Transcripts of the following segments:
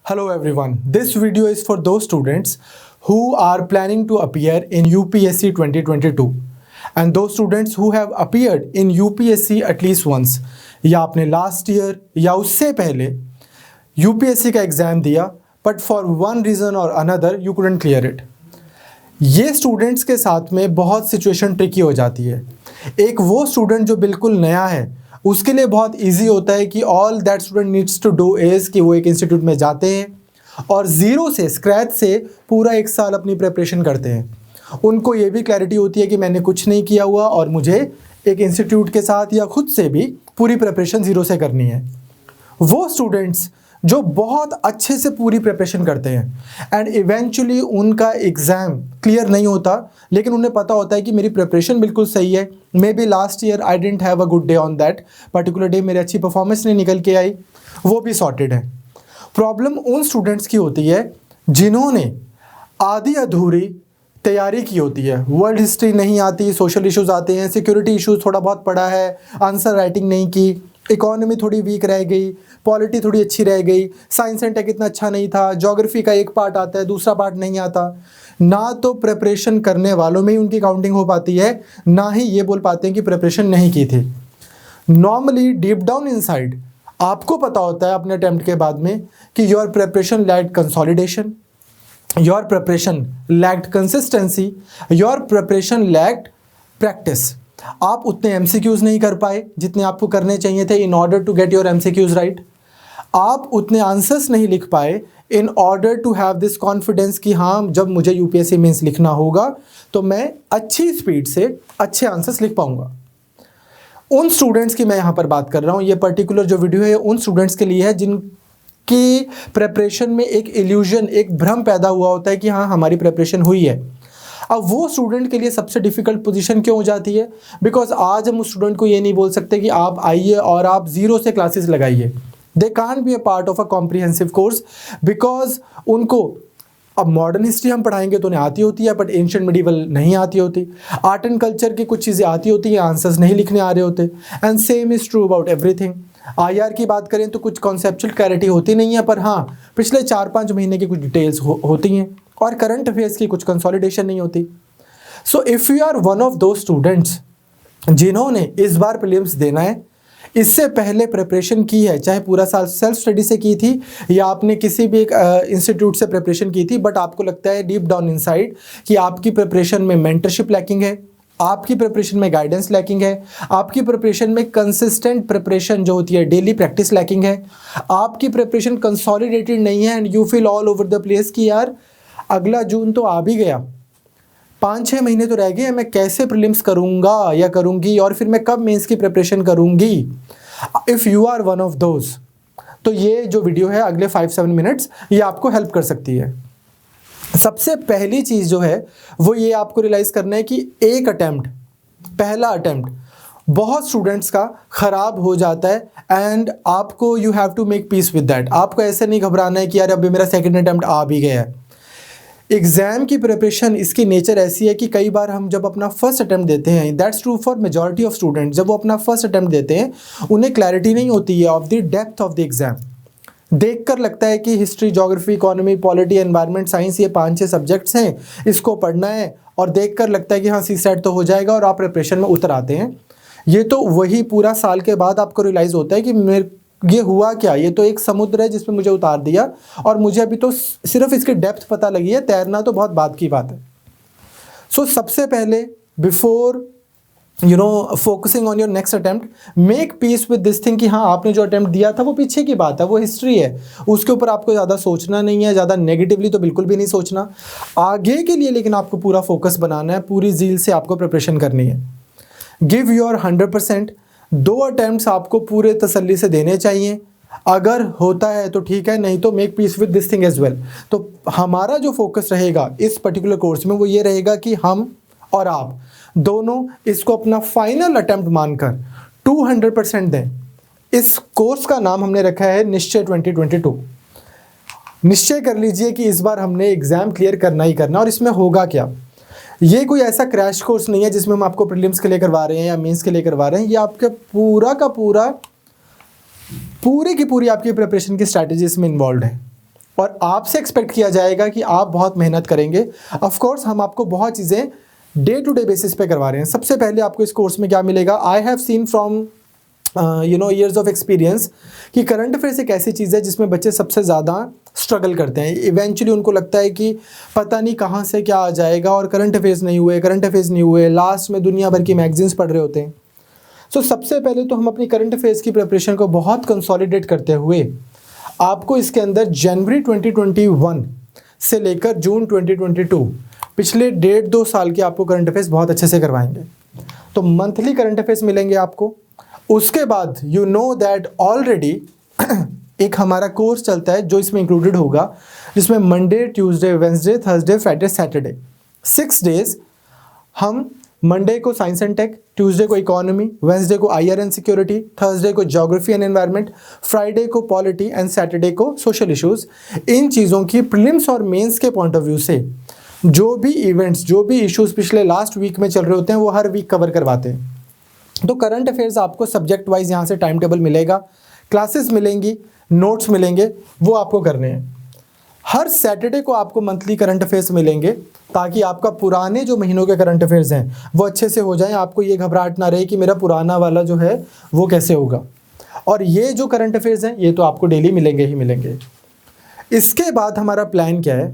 Hello everyone, this video is for those students who are planning to appear in UPSC 2022 and those students who have appeared in UPSC at least once या आपने last year या उससे पहले UPSC का exam दिया but for one reason और another you couldn't clear it. ये students के साथ में बहुत सिचुएशन ट्रिकी हो जाती है। एक वो स्टूडेंट जो बिल्कुल नया है उसके लिए बहुत इजी होता है कि all that student needs to do is कि वो एक इंस्टीट्यूट में जाते हैं और ज़ीरो से स्क्रैच से पूरा एक साल अपनी प्रिपरेशन करते हैं। उनको ये भी क्लैरिटी होती है कि मैंने कुछ नहीं किया हुआ और मुझे एक इंस्टीट्यूट के साथ या खुद से भी पूरी प्रिपरेशन ज़ीरो से करनी है। वो स्टूडेंट्स जो बहुत अच्छे से पूरी प्रिपरेशन करते हैं एंड इवेंचुअली उनका एग्ज़ाम क्लियर नहीं होता, लेकिन उन्हें पता होता है कि मेरी प्रिपरेशन बिल्कुल सही है, may be last year I didn't have a good day on that particular day, मेरी अच्छी परफॉर्मेंस नहीं निकल के आई, वो भी सॉर्टेड है। प्रॉब्लम उन स्टूडेंट्स की होती है जिन्होंने आधी अधूरी तैयारी की होती है। वर्ल्ड हिस्ट्री नहीं आती, सोशल इश्यूज़ आते हैं, सिक्योरिटी इश्यूज़ थोड़ा बहुत पढ़ा है, आंसर राइटिंग नहीं की, इकोनॉमी थोड़ी वीक रह गई, पॉलिटी थोड़ी अच्छी रह गई, साइंस एंड टेक इतना अच्छा नहीं था, ज्योग्राफी का एक पार्ट आता है दूसरा पार्ट नहीं आता। ना तो प्रिपरेशन करने वालों में ही उनकी काउंटिंग हो पाती है, ना ही ये बोल पाते हैं कि प्रिपरेशन नहीं की थी। नॉर्मली डीप डाउन इनसाइड आपको पता होता है अपने अटेम्प्ट के बाद में कि your preparation lacked consolidation, your preparation lacked consistency, your preparation lacked practice. आप उतने एमसीक्यूज़ नहीं कर पाए जितने आपको करने चाहिए थे in order to get your MCQs right. आप उतने आंसर्स नहीं लिख पाए in order to have this confidence कि हाँ, जब मुझे यूपीएससी मेंस लिखना होगा तो मैं अच्छी स्पीड से अच्छे आंसर्स लिख पाऊंगा। उन स्टूडेंट्स की मैं यहाँ पर बात कर रहा हूँ। ये पर्टिकुलर जो वीडियो है उन स्टूडेंट्स के लिए है जिनकी प्रिपरेशन में एक इल्यूजन, एक भ्रम पैदा हुआ होता है कि हाँ हमारी प्रिपरेशन हुई है। अब वो स्टूडेंट के लिए सबसे डिफ़िकल्ट पोजीशन क्यों हो जाती है? बिकॉज आज हम उस स्टूडेंट को ये नहीं बोल सकते कि आप आइए और आप ज़ीरो से क्लासेस लगाइए। They can't be a part of a comprehensive course because उनको अब मॉडर्न हिस्ट्री हम पढ़ाएंगे तो उन्हें आती होती है बट एंशिएंट मिडीवल नहीं आती होती। आर्ट एंड कल्चर की कुछ चीज़ें आती होती हैं, आंसर्स नहीं लिखने आ रहे होते। And same is true about everything. IR की बात करें तो कुछ कॉन्सेप्चुअल क्लैरिटी होती नहीं है, पर हाँ पिछले 4-5 महीने की कुछ डिटेल्स होती हैं और करंट अफेयर्स की कुछ कंसोलिडेशन नहीं होती। So if you are one of those students जिन्होंने इस बार प्रीलिम्स देना है, इससे पहले प्रिपरेशन की है, चाहे पूरा साल सेल्फ स्टडी से की थी या आपने किसी भी एक इंस्टीट्यूट से प्रिपरेशन की थी, बट आपको लगता है डीप डाउन इनसाइड कि आपकी प्रिपरेशन में मेंटरशिप लैकिंग है, आपकी प्रिपरेशन में गाइडेंस लैकिंग है, आपकी प्रिपरेशन में कंसिस्टेंट प्रिपरेशन जो होती है डेली प्रैक्टिस लैकिंग है, आपकी प्रिपरेशन कंसोलिडेटेड नहीं है and you feel all over the place कि यार अगला जून तो आ भी गया, 5-6 महीने तो रह गए, मैं कैसे प्रीलिम्स करूंगा या करूंगी और फिर मैं कब मेंस की प्रिपरेशन करूंगी। If you are one of those तो ये जो वीडियो है अगले 5-7 मिनट्स ये आपको हेल्प कर सकती है। सबसे पहली चीज़ जो है वो ये आपको रियलाइज़ करना है कि एक अटैम्प्ट, पहला अटैम्प्ट बहुत स्टूडेंट्स का ख़राब हो जाता है एंड आपको you have to make peace with that. आपको ऐसे नहीं घबराना है कि यार अभी मेरा सेकंड अटैम्प्ट आ भी गया है। एग्ज़ाम की प्रिपरेशन इसकी नेचर ऐसी है कि कई बार हम जब अपना फर्स्ट अटैम्प्ट देते हैं, that's true for majority of students, जब वो अपना फर्स्ट अटैम्प्ट देते हैं उन्हें क्लैरिटी नहीं होती है of the depth of the exam. देखकर लगता है कि history, geography, economy, polity, environment, science ये 5-6 सब्जेक्ट्स हैं, इसको पढ़ना है और देखकर लगता है कि हाँ सीसेट तो हो जाएगा और आप प्रिपरेशन में उतर आते हैं। ये तो वही पूरा साल के बाद आपको रियलाइज़ होता है कि ये हुआ क्या, ये तो एक समुद्र है जिसमें मुझे उतार दिया और मुझे अभी तो सिर्फ इसकी डेप्थ पता लगी है, तैरना तो बहुत बात की बात है। सो सबसे पहले before focusing on your next attempt, make peace with this thing कि हाँ आपने जो अटेम्प्ट दिया था वो पीछे की बात है, वो हिस्ट्री है, उसके ऊपर आपको ज़्यादा सोचना नहीं है, ज़्यादा नेगेटिवली तो बिल्कुल भी नहीं सोचना। आगे के लिए लेकिन आपको पूरा फोकस बनाना है, पूरी जील से आपको प्रिपरेशन करनी है। Give your 100%। 2 अटैम्प्ट्स आपको पूरे तसल्ली से देने चाहिए, अगर होता है तो ठीक है, नहीं तो make peace with this thing as well. तो हमारा जो फोकस रहेगा इस पर्टिकुलर कोर्स में वो ये रहेगा कि हम और आप दोनों इसको अपना फाइनल अटैम्प्ट मानकर 200% दें। इस कोर्स का नाम हमने रखा है निश्चय 2022। निश्चय कर लीजिए कि इस बार हमने एग्ज़ाम क्लियर करना ही करना। और इसमें होगा क्या, ये कोई ऐसा क्रैश कोर्स नहीं है जिसमें हम आपको प्रीलिम्स के लिए करवा रहे हैं या मेंस के लिए करवा रहे हैं। ये आपका पूरी की पूरी आपकी प्रिपरेशन की स्ट्रैटेजी इसमें इन्वॉल्व है। और आपसे एक्सपेक्ट किया जाएगा कि आप बहुत मेहनत करेंगे। ऑफ कोर्स हम आपको बहुत चीज़ें डे टू डे बेसिस पे करवा रहे हैं। सबसे पहले आपको इस कोर्स में क्या मिलेगा, I have seen from years of experience कि करंट अफेयर्स एक ऐसी चीज़ है जिसमें बच्चे सबसे ज़्यादा स्ट्रगल करते हैं। इवेंचुअली उनको लगता है कि पता नहीं कहाँ से क्या आ जाएगा, और करंट अफेयर्स नहीं हुए, लास्ट में दुनिया भर की मैगजीन्स पढ़ रहे होते हैं। सो सबसे पहले तो हम अपनी करंट अफेयर्स की प्रिपरेशन को बहुत कंसोलिडेट करते हुए आपको इसके अंदर जनवरी 2021 से लेकर जून 2022 पिछले 1.5-2 साल के आपको करंट अफेयर्स बहुत अच्छे से करवाएंगे। तो मंथली करंट अफेयर्स मिलेंगे आपको। उसके बाद यू नो दैट ऑलरेडी एक हमारा कोर्स चलता है जो इसमें इंक्लूडेड होगा, जिसमें Monday, Tuesday, Wednesday, Thursday, Friday, Saturday 6 days हम मंडे को साइंस एंड टेक, ट्यूसडे को इकोनॉमी, वेंसडे को आईआर एंड सिक्योरिटी, थर्सडे को ज्योग्राफी एंड एनवायरनमेंट, फ्राइडे को पॉलिटी एंड सैटरडे को सोशल इश्यूज। इन चीज़ों की प्रीलिम्स और मेंस के पॉइंट ऑफ व्यू से जो भी इवेंट्स, जो भी इश्यूज पिछले लास्ट वीक में चल रहे होते हैं वो हर वीक कवर करवाते हैं। तो करंट अफेयर्स आपको सब्जेक्ट वाइज यहाँ से टाइम टेबल मिलेगा, क्लासेस मिलेंगी, नोट्स मिलेंगे, वो आपको करने हैं। हर सैटरडे को आपको मंथली करंट अफेयर्स मिलेंगे ताकि आपका पुराने जो महीनों के करंट अफेयर्स हैं वो अच्छे से हो जाएं। आपको ये घबराहट ना रहे कि मेरा पुराना वाला जो है वो कैसे होगा। और ये जो करंट अफेयर्स हैं ये तो आपको डेली मिलेंगे ही मिलेंगे। इसके बाद हमारा प्लान क्या है?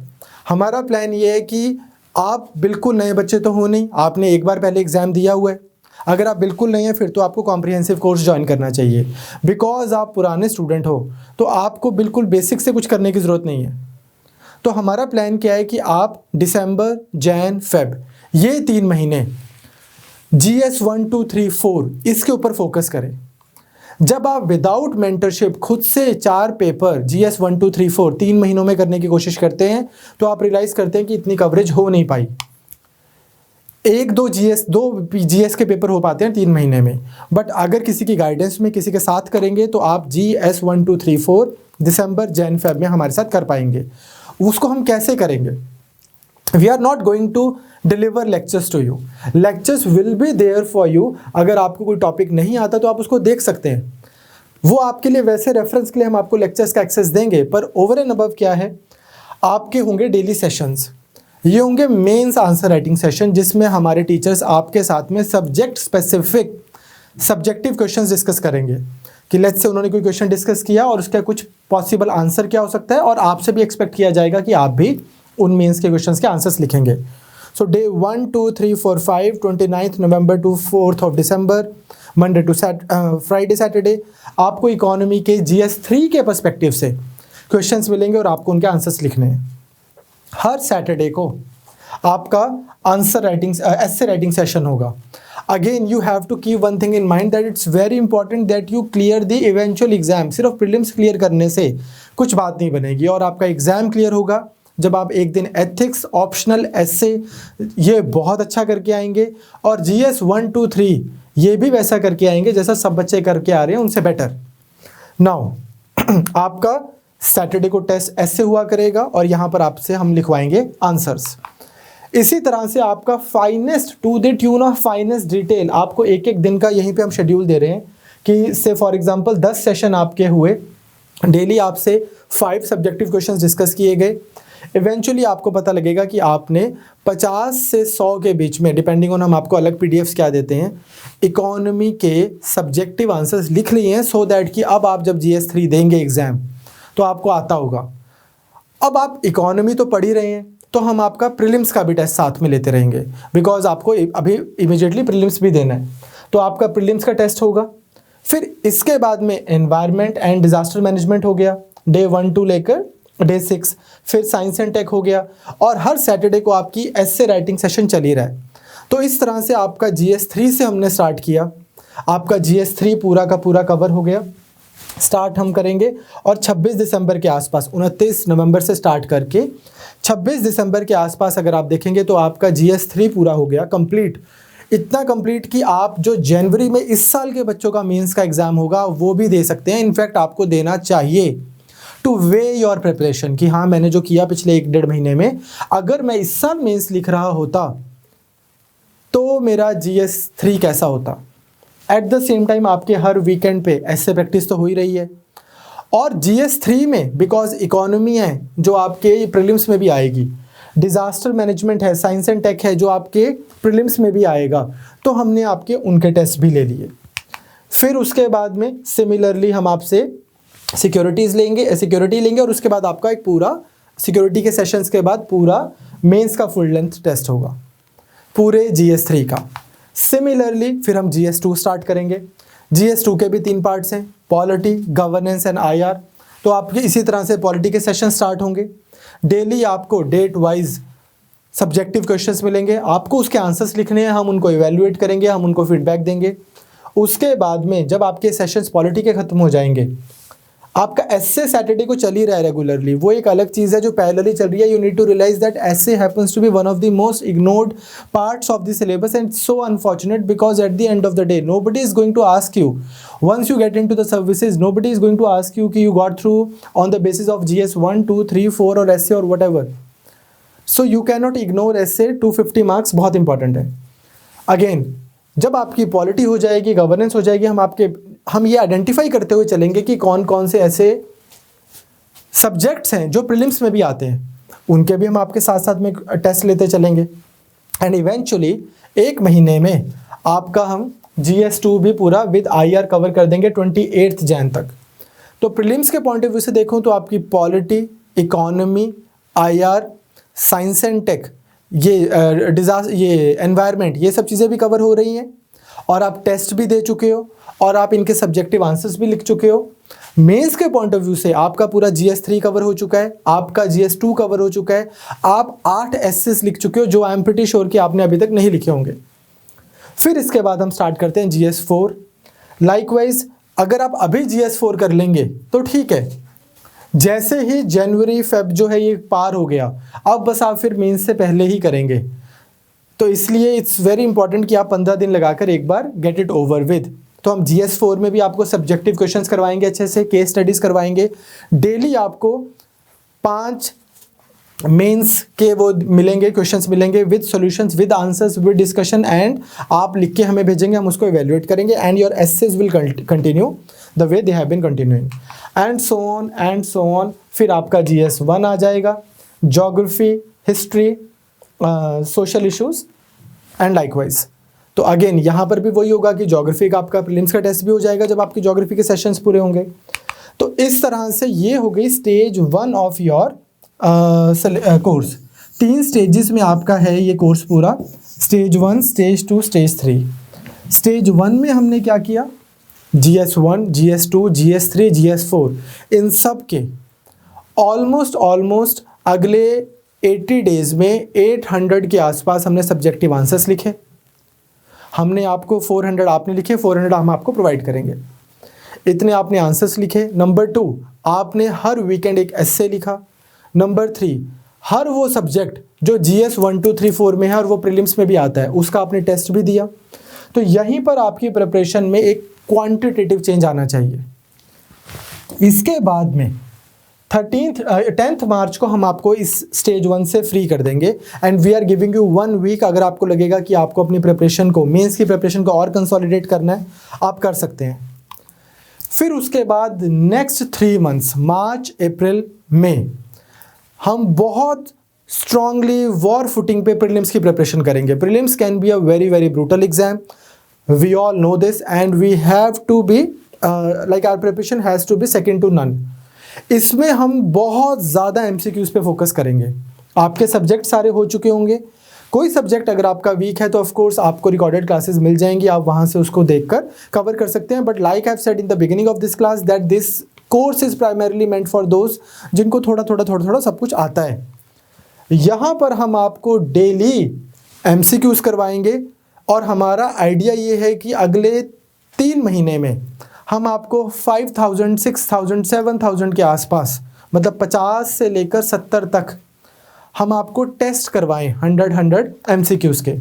हमारा प्लान ये है कि आप बिल्कुल नए बच्चे तो हो नहीं, आपने एक बार पहले एग्ज़ाम दिया हुआ है। अगर आप बिल्कुल नहीं है फिर तो आपको कॉम्प्रिहेंसिव कोर्स ज्वाइन करना चाहिए। बिकॉज आप पुराने स्टूडेंट हो तो आपको बिल्कुल बेसिक से कुछ करने की ज़रूरत नहीं है। तो हमारा प्लान क्या है कि आप दिसंबर, जैन, फेब ये 3 महीने GS 1, 2, 3, 4 इसके ऊपर फोकस करें। जब आप विदाउट मेंटरशिप खुद से 4 पेपर GS 1, 2, 3, 4 3 महीनों में करने की कोशिश करते हैं तो आप रियलाइज़ करते हैं कि इतनी कवरेज हो नहीं पाई। 1-2 GS के पेपर हो पाते हैं 3 महीने में, बट अगर किसी की गाइडेंस में किसी के साथ करेंगे तो आप GS 1, 2, 3, 4 दिसंबर, जैन, फेब में हमारे साथ कर पाएंगे। उसको हम कैसे करेंगे? We are not going to deliver lectures to you, lectures will be there for you. अगर आपको कोई टॉपिक नहीं आता तो आप उसको देख सकते हैं, वो आपके लिए वैसे रेफरेंस के लिए हम आपको लेक्चर्स का एक्सेस देंगे। पर ओवर एंड अबव क्या है, आपके होंगे डेली सेशंस। ये होंगे मेंस आंसर राइटिंग सेशन जिसमें हमारे टीचर्स आपके साथ में subject specific subjective questions discuss करेंगे कि लेट्स से उन्होंने कोई क्वेश्चन डिस्कस किया और उसका कुछ पॉसिबल आंसर क्या हो सकता है, और आपसे भी एक्सपेक्ट किया जाएगा कि आप भी उन मेंस के क्वेश्चंस के आंसर्स लिखेंगे। So day 1, 2, 3, 4, 5 29 November to 4th of December, Monday to Friday, Saturday आपको इकोनॉमी के GS 3 के पर्सपेक्टिव से क्वेश्चंस मिलेंगे और आपको उनके आंसर्स लिखने हैं। हर सैटरडे को आपका answer writing essay writing session होगा। Again you have to keep one thing in mind that it's very important that you clear the eventual exam. सिर्फ प्रीलिम्स क्लियर करने से कुछ बात नहीं बनेगी, और आपका एग्जाम क्लियर होगा जब आप एक दिन एथिक्स, ऑप्शनल, एसे ये बहुत अच्छा करके आएंगे, और GS 1, 2, 3 ये भी वैसा करके आएंगे जैसा सब बच्चे करके आ रहे हैं, उनसे बेटर। नाउ आपका सैटरडे को टेस्ट ऐसे हुआ करेगा और यहाँ पर आपसे हम लिखवाएंगे आंसर्स। इसी तरह से आपका finest to the tune of finest detail आपको एक एक दिन का यहीं पे हम शेड्यूल दे रहे हैं कि से फॉर एग्जांपल 10 सेशन आपके हुए, डेली आपसे 5 सब्जेक्टिव क्वेश्चंस डिस्कस किए गए। इवेंचुअली आपको पता लगेगा कि आपने 50 से 100 के बीच में, डिपेंडिंग ऑन हम आपको अलग PDFs क्या देते हैं, इकोनॉमी के सब्जेक्टिव आंसर्स लिख लिए हैं, सो दैट कि अब आप जब GS 3 देंगे एग्जाम तो आपको आता होगा। अब आप इकोनॉमी तो पढ़ ही रहे हैं तो हम आपका प्रीलिम्स का भी टेस्ट साथ में लेते रहेंगे, बिकॉज आपको अभी इमीडिएटली प्रीलिम्स भी देना है, तो आपका प्रीलिम्स का टेस्ट होगा। फिर इसके बाद में एनवायरनमेंट एंड डिजास्टर मैनेजमेंट हो गया डे 1 to लेकर डे 6, फिर साइंस एंड टेक हो गया, और हर सैटरडे को आपकी एसे राइटिंग सेशन चल ही रहा है। तो इस तरह से आपका GS 3 से हमने स्टार्ट किया, आपका GS 3 पूरा का पूरा कवर हो गया। स्टार्ट हम करेंगे और 26 दिसंबर के आसपास, 29 नवंबर से स्टार्ट करके 26 दिसंबर के आसपास अगर आप देखेंगे तो आपका GS 3 पूरा हो गया कंप्लीट। इतना कंप्लीट कि आप जो जनवरी में इस साल के बच्चों का मेंस का एग्ज़ाम होगा वो भी दे सकते हैं। इनफैक्ट आपको देना चाहिए टू वे योर प्रिपरेशन कि हाँ मैंने जो किया पिछले 1-1.5 महीने में, अगर मैं इस साल मेंस लिख रहा होता तो मेरा GS 3 कैसा होता। एट द सेम टाइम आपके हर वीकेंड पे ऐसे प्रैक्टिस तो हो ही रही है, और GS3 में बिकॉज इकोनॉमी है जो आपके प्रीलिम्स में भी आएगी, डिज़ास्टर मैनेजमेंट है, साइंस एंड टेक है जो आपके प्रीलिम्स में भी आएगा, तो हमने आपके उनके टेस्ट भी ले लिए। फिर उसके बाद में सिमिलरली हम आपसे सिक्योरिटी लेंगे और उसके बाद आपका एक पूरा सिक्योरिटी के सेशंस के बाद पूरा मेंस का फुल लेंथ टेस्ट होगा पूरे GS3 का। सिमिलरली फिर हम GS2 स्टार्ट करेंगे। GS2 के भी 3 पार्ट्स हैं, पॉलिटी, गवर्नेंस एंड IR। तो आपके इसी तरह से पॉलिटी के सेशन स्टार्ट होंगे। डेली आपको डेट वाइज सब्जेक्टिव क्वेश्चंस मिलेंगे, आपको उसके आंसर्स लिखने हैं, हम उनको इवैल्यूएट करेंगे, हम उनको फीडबैक देंगे। उसके बाद में जब आपके सेशंस पॉलिटी के ख़त्म हो जाएंगे, आपका एसए सैटरडे को चल ही रहा है रेगुलरली, वो एक अलग चीज़ है जो पैरेलली चल रही है। You need to realise that essay happens to be one of the most ignored parts of the syllabus and so unfortunate because at the end of the day nobody is going to ask you once you get into the services, nobody is going to ask you कि you got through on the basis of GS 1, 2, 3, 4 और essay or whatever. So you cannot ignore essay, 250 marks बहुत important है। Again जब आपकी polity हो जाएगी, governance हो जाएगी, हम ये आइडेंटिफाई करते हुए चलेंगे कि कौन कौन से ऐसे सब्जेक्ट्स हैं जो प्रीलिम्स में भी आते हैं, उनके भी हम आपके साथ साथ में टेस्ट लेते चलेंगे। एंड इवेंचुअली 1 महीने में आपका हम GS2 भी पूरा विद IR कवर कर देंगे 28 जैन तक। तो प्रीलिम्स के पॉइंट ऑफ व्यू से देखूं तो आपकी polity, economy, IR, science and tech, ये एनवायरनमेंट, ये सब चीज़ें भी कवर हो रही हैं और आप टेस्ट भी दे चुके हो और आप इनके सब्जेक्टिव आंसर्स भी लिख चुके हो। मेंस के पॉइंट ऑफ व्यू से आपका पूरा GS3 कवर हो चुका है, आपका GS2 कवर हो चुका है, आप 8 एसेस लिख चुके हो जो आई एम प्रीटी श्योर कि आपने अभी तक नहीं लिखे होंगे। फिर इसके बाद हम स्टार्ट करते हैं GS4। लाइकवाइज अगर आप अभी GS4 कर लेंगे तो ठीक है, जैसे ही जनवरी फेब जो है ये पार हो गया, अब बस आप फिर मेंस से पहले ही करेंगे। तो इसलिए इट्स वेरी इंपॉर्टेंट कि आप 15 दिन लगाकर एक बार गेट इट ओवर विद। तो हम GS4 में भी आपको सब्जेक्टिव क्वेश्चंस करवाएंगे, अच्छे से केस स्टडीज़ करवाएंगे। डेली आपको 5 मेंस के वो मिलेंगे, क्वेश्चंस मिलेंगे with solutions, with answers, with discussion, and आप लिख के हमें भेजेंगे, हम उसको इवैल्यूएट करेंगे and your essays will continue the way they have been continuing and so on. फिर आपका GS1 आ जाएगा, geography, history, social issues and likewise. तो अगेन यहाँ पर भी वही होगा कि ज्योग्राफी का आपका प्रीलिम्स का टेस्ट भी हो जाएगा जब आपकी ज्योग्राफी के सेशंस पूरे होंगे। तो इस तरह से ये हो गई stage 1 of your course. 3 stages में आपका है ये कोर्स पूरा, स्टेज 1, स्टेज 2, स्टेज 3। स्टेज 1 में हमने क्या किया, GS1, GS2, GS3, GS4, इन सब के ऑलमोस्ट अगले 80 डेज में 800 के आसपास हमने सब्जेक्टिव आंसर्स लिखे। हमने आपको 400 आपने लिखे, 400 हम आपको प्रोवाइड करेंगे। इतने आपने आंसर्स लिखे। नंबर 2, आपने हर वीकेंड एक एस्से लिखा। नंबर 3, हर वो सब्जेक्ट जो GS 1, 2, 3, 4 में है और वो प्रीलिम्स में भी आता है, उसका आपने टेस्ट भी दिया। तो यहीं पर आपकी प्रिपरेशन में एक क्वांटिटेटिव चेंज आना चाहिए। इसके बाद में 10th मार्च को हम आपको इस स्टेज 1 से फ्री कर देंगे and we are giving you 1 week. अगर आपको लगेगा कि आपको अपनी प्रिपरेशन को, मेंस की प्रिपरेशन को और कंसोलिडेट करना है, आप कर सकते हैं। फिर उसके बाद नेक्स्ट 3 मंथ्स, मार्च, अप्रैल, मई, हम बहुत स्ट्रांगली वॉर फुटिंग पे प्रीलिम्स की प्रिपरेशन करेंगे। Prelims can be a very very brutal exam, we all know this and we have to be like our preparation has to be second to none. इसमें हम बहुत ज़्यादा MCQs पे focus करेंगे। आपके सब्जेक्ट सारे हो चुके होंगे, कोई सब्जेक्ट अगर आपका वीक है तो ऑफ कोर्स आपको रिकॉर्डेड क्लासेस मिल जाएंगी, आप वहाँ से उसको देखकर कवर कर सकते हैं। But like I have said in the beginning of this class that this course is primarily meant for those जिनको थोड़ा थोड़ा सब कुछ आता है। यहाँ पर हम आपको डेली MCQs करवाएंगे और हमारा आइडिया ये है कि अगले 3 महीने में हम आपको 5000, 6000, 7000 के आसपास, मतलब 50 से लेकर 70 तक हम आपको टेस्ट करवाएं 100 MCQs के।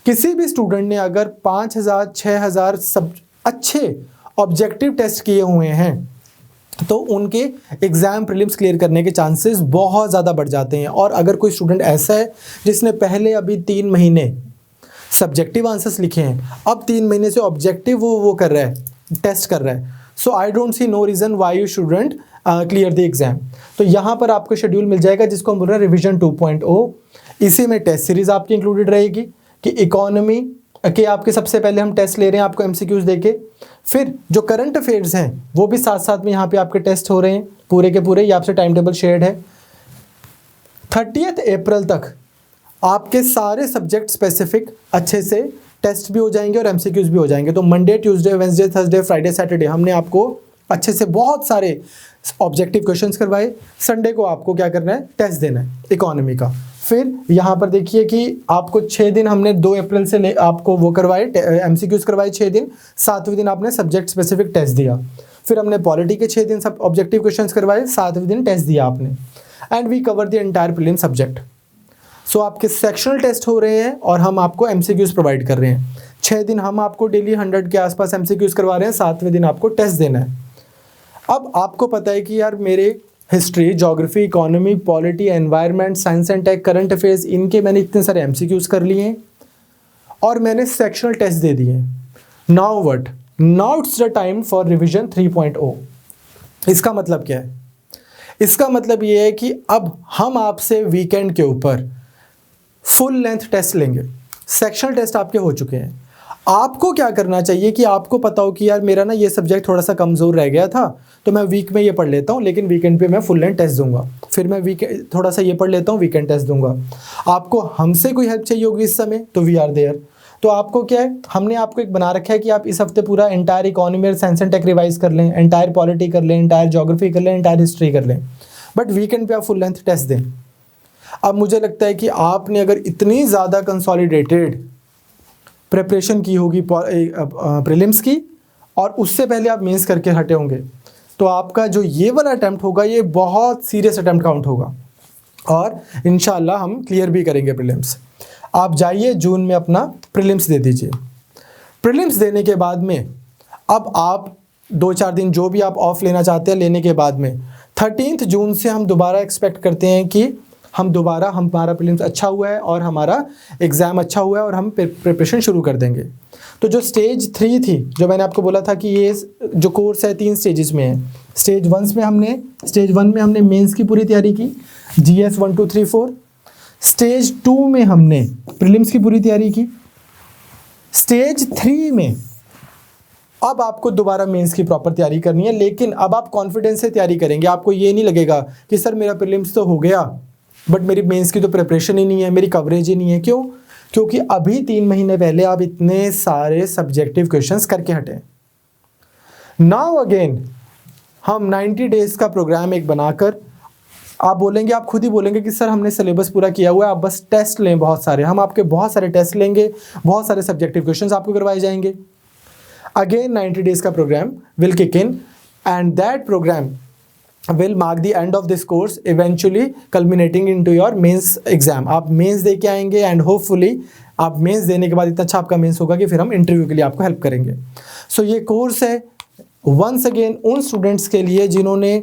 किसी भी स्टूडेंट ने अगर 5000, 6000 सब अच्छे ऑब्जेक्टिव टेस्ट किए हुए हैं तो उनके एग्ज़ाम प्रीलिम्स क्लियर करने के चांसेस बहुत ज़्यादा बढ़ जाते हैं। और अगर कोई स्टूडेंट ऐसा है जिसने पहले अभी 3 महीने सब्जेक्टिव आंसर्स लिखे हैं, अब 3 महीने से ऑब्जेक्टिव वो कर रहा है, टेस्ट कर रहा है, so I don't see no reason why you shouldn't clear the exam. तो यहाँ पर आपको शेड्यूल मिल जाएगा जिसको हम बोल रहे हैं रिविजन 2.0। इसी में टेस्ट सीरीज आपकी इंक्लूडेड रहेगी कि इकोनॉमी के आपके सबसे पहले हम टेस्ट ले रहे हैं आपको एमसीक्यूज देके, फिर जो करंट अफेयर्स हैं वो भी साथ साथ में यहाँ पे आपके टेस्ट हो रहे हैं पूरे के पूरे, ये आपसे टाइम टेबल शेयर्ड है। 30 अप्रैल तक आपके सारे सब्जेक्ट स्पेसिफिक अच्छे से टेस्ट भी हो जाएंगे और एमसीक्यूज भी हो जाएंगे। तो Monday, Tuesday, Wednesday, Thursday, Friday, Saturday हमने आपको अच्छे से बहुत सारे ऑब्जेक्टिव क्वेश्चंस करवाए। संडे को आपको क्या करना है, टेस्ट देना है इकोनॉमी का। फिर यहाँ पर देखिए कि आपको 6 दिन हमने 2 अप्रैल से ले आपको वो करवाए एमसीक्यूज करवाए 6 दिन, 7वें दिन आपने सब्जेक्ट स्पेसिफिक टेस्ट दिया। फिर हमने पॉलिटी के 6 दिन सब ऑब्जेक्टिव क्वेश्चंस करवाए, 7वें दिन टेस्ट दिया आपने। And we cover the entire prelim subject. So आपके सेक्शनल टेस्ट हो रहे हैं और हम आपको एमसीक्यूज प्रोवाइड कर रहे हैं। 6 दिन हम आपको डेली 100 के आसपास एमसीक्यूज करवा रहे हैं, 7वें दिन आपको टेस्ट देना है। अब आपको पता है कि यार मेरे history, geography, economy, polity, environment, science and tech, current affairs, इनके मैंने इतने सारे एमसीक्यूज कर लिए हैं और मैंने सेक्शनल टेस्ट दे दिए। Now what, now it's the time for revision 3.0। इसका मतलब क्या है? इसका मतलब ये है कि अब हम आपसे वीकेंड के ऊपर फुल लेंथ टेस्ट लेंगे। सेक्शनल टेस्ट आपके हो चुके हैं। आपको क्या करना चाहिए कि आपको पता हो कि यार मेरा ना ये सब्जेक्ट थोड़ा सा कमज़ोर रह गया था, तो मैं वीक में ये पढ़ लेता हूँ, लेकिन वीकेंड पे मैं फुल लेंथ टेस्ट दूंगा। फिर मैं थोड़ा सा ये पढ़ लेता हूँ, वीकेंड टेस्ट दूंगा। आपको हमसे कोई हेल्प चाहिए होगी इस समय, तो वी आर देयर। तो आपको क्या है, हमने आपको एक बना रखा है कि आप इस हफ्ते पूरा एंटायर इकोनॉमी और साइंस एंड टेक रिवाइज कर लें, एंटायर पॉलिटी कर लें, एंटायर ज्योग्राफी कर लें, एंटायर हिस्ट्री कर लें, बट वीकेंड पे आप फुल लेंथ टेस्ट दें। अब मुझे लगता है कि आपने अगर इतनी ज़्यादा कंसोलिडेटेड प्रिपरेशन की होगी प्रीलिम्स की और उससे पहले आप मेंस करके हटे होंगे, तो आपका जो ये वाला अटैम्प्ट होगा ये बहुत सीरियस अटैम्प्ट काउंट होगा और इंशाल्लाह हम क्लियर भी करेंगे प्रीलिम्स। आप जाइए जून में अपना प्रीलिम्स दे दीजिए। प्रीलिम्स देने के बाद में अब आप 2-4 दिन जो भी आप ऑफ लेना चाहते हैं लेने के बाद में 13 जून से हम दोबारा एक्सपेक्ट करते हैं कि हमारा प्रीलिम्स अच्छा हुआ है और हमारा एग्ज़ाम अच्छा हुआ है और हम प्रिपरेशन शुरू कर देंगे। तो जो स्टेज 3 थी, जो मैंने आपको बोला था कि ये जो कोर्स है 3 स्टेजेस में है। स्टेज 1 में हमने मेंस की पूरी तैयारी की, GS 1 2 3 4। स्टेज 2 में हमने प्रीलिम्स की पूरी तैयारी की। स्टेज 3 में अब आपको दोबारा मेंस की प्रॉपर तैयारी करनी है, लेकिन अब आप कॉन्फिडेंस से तैयारी करेंगे। आपको ये नहीं लगेगा कि सर मेरा प्रीलिम्स तो हो गया बट मेरी मेंस की तो प्रिपरेशन ही नहीं है, मेरी कवरेज ही नहीं है। क्यों? क्योंकि अभी 3 महीने पहले आप इतने सारे सब्जेक्टिव क्वेश्चंस करके हटे। नाउ अगेन हम 90 डेज का प्रोग्राम एक बनाकर, आप बोलेंगे, आप खुद ही बोलेंगे कि सर हमने सिलेबस पूरा किया हुआ है, आप बस टेस्ट लें बहुत सारे। हम आपके बहुत सारे टेस्ट लेंगे, बहुत सारे सब्जेक्टिव क्वेश्चंस आपको करवाए जाएंगे। अगेन 90 डेज का programme will kick in and that programme will mark the end of this course, eventually culminating into your mains exam। आप मेंस दे के आएंगे एंड होपफुली आप मेंस देने के बाद इतना अच्छा आपका मेंस होगा कि फिर हम इंटरव्यू के लिए आपको हेल्प करेंगे। सो ये कोर्स है वंस अगेन उन स्टूडेंट्स के लिए जिन्होंने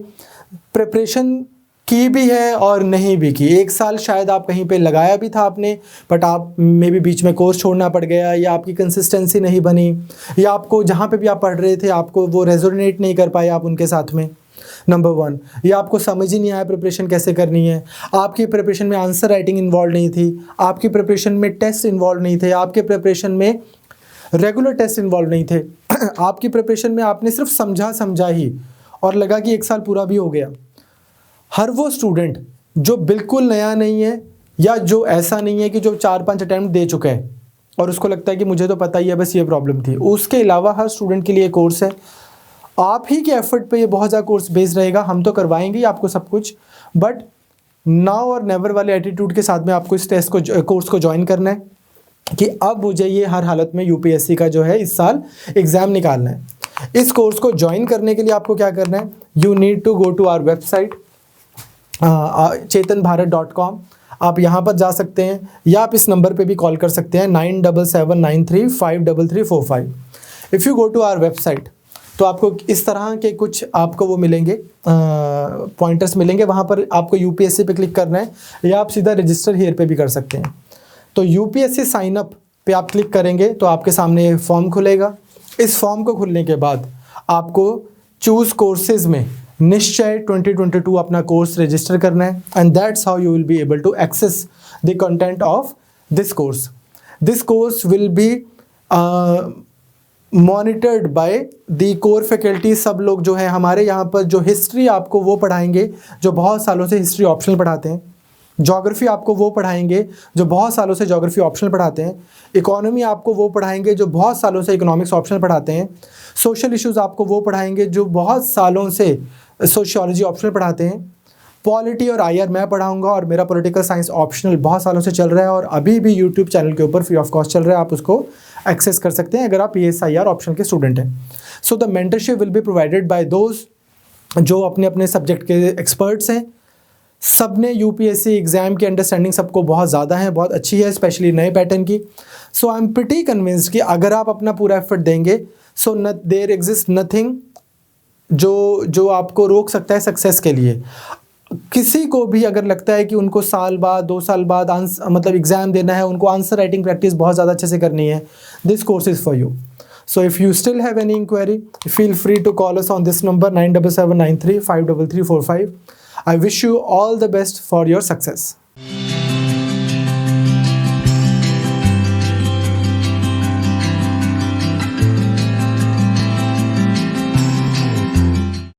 प्रिपरेशन की भी है और नहीं भी की। 1 साल शायद आप कहीं पे लगाया भी था आपने, बट आप मे भी बीच में कोर्स छोड़ना पड़ गया, या आपकी कंसिस्टेंसी नहीं बनी, या आपको जहाँ पे भी आप पढ़ रहे थे आपको वो रेजोनेट नहीं कर पाए आप उनके साथ में, नंबर 1। या आपको समझ ही नहीं आया प्रिपरेशन कैसे करनी है, आपकी प्रिपरेशन में आंसर राइटिंग इन्वॉल्व नहीं थी, आपकी प्रिपरेशन में टेस्ट इन्वॉल्व नहीं थे, आपके प्रिपरेशन में रेगुलर टेस्ट इन्वॉल्व नहीं थे, आपकी प्रिपरेशन में आपने सिर्फ समझा ही और लगा कि 1 साल पूरा भी हो गया। हर वो स्टूडेंट जो बिल्कुल नया नहीं है या जो ऐसा नहीं है कि जो 4-5 अटैम्प्ट दे चुका है और उसको लगता है कि मुझे तो पता ही है बस ये प्रॉब्लम थी, उसके अलावा हर स्टूडेंट के लिए कोर्स है। आप ही के एफर्ट पे ये बहुत ज़्यादा कोर्स बेस्ड रहेगा। हम तो करवाएंगे ही आपको सब कुछ, बट नाउ और नेवर वाले एटीट्यूड के साथ में आपको इस कोर्स को ज्वाइन करना है कि अब मुझे ये हर हालत में यूपीएससी का जो है इस साल एग्ज़ाम निकालना है। इस कोर्स को ज्वाइन करने के लिए आपको क्या करना है, you need to go to our website chetanbharat.com। आप यहाँ पर जा सकते हैं या आप इस नंबर पे भी कॉल कर सकते हैं 9779353345। If you go to our website तो आपको इस तरह के कुछ आपको वो मिलेंगे, पॉइंटर्स मिलेंगे। वहाँ पर आपको यूपीएससी पे क्लिक करना है या आप सीधा रजिस्टर हियर पे भी कर सकते हैं। तो यूपीएससी साइन अप पे आप क्लिक करेंगे तो आपके सामने फॉर्म खुलेगा। इस फॉर्म को खुलने के बाद आपको चूज कोर्सेज में निश्चय 2022 अपना कोर्स रजिस्टर करना है, and that's how you will be able to access the content of this course. This course will be monitored by the core faculty. सब लोग जो है हमारे यहाँ पर जो हिस्ट्री आपको वो पढ़ाएंगे जो बहुत सालों से हिस्ट्री ऑप्शनल पढ़ाते हैं. ज्योग्राफी आपको वो पढ़ाएंगे जो बहुत सालों से ज्योग्राफी ऑप्शनल पढ़ाते हैं. इकोनॉमी आपको वो पढ़ाएंगे जो बहुत सालों से इकोनॉमिक्स ऑप्शनल पढ़ाते हैं. सोशल इश्यूज़ आपको वो पढ़ाएंगे जो बहुत सालों से सोशियोलॉजी ऑप्शनल पढ़ाते हैं. पॉलिटी और आईआर मैं पढ़ाऊंगा और मेरा पॉलिटिकल साइंस ऑप्शनल बहुत सालों से चल रहा है और अभी भी यूट्यूब चैनल के ऊपर फ्री ऑफ कॉस्ट चल रहा है. आप उसको एक्सेस कर सकते हैं अगर आप PSIR ऑप्शनल के स्टूडेंट हैं. So the mentorship will be provided by those जो अपने अपने सब्जेक्ट के एक्सपर्ट्स हैं. सब ने UPSC एग्ज़ाम की अंडरस्टैंडिंग सबको बहुत ज़्यादा है, बहुत अच्छी है, स्पेशली नए पैटर्न की. सो आई एम प्रिटी कन्विंस्ड कि अगर आप अपना पूरा एफर्ट देंगे सो देयर एग्जिस्ट नथिंग जो आपको रोक सकता है सक्सेस के लिए. किसी को भी अगर लगता है कि उनको साल बाद 2 साल बाद मतलब एग्ज़ाम देना है, उनको आंसर राइटिंग प्रैक्टिस बहुत ज़्यादा अच्छे से करनी है, this course is for you. So if you still have any inquiry, feel free to call us on this number 97793 53345. I wish you all the best for your success.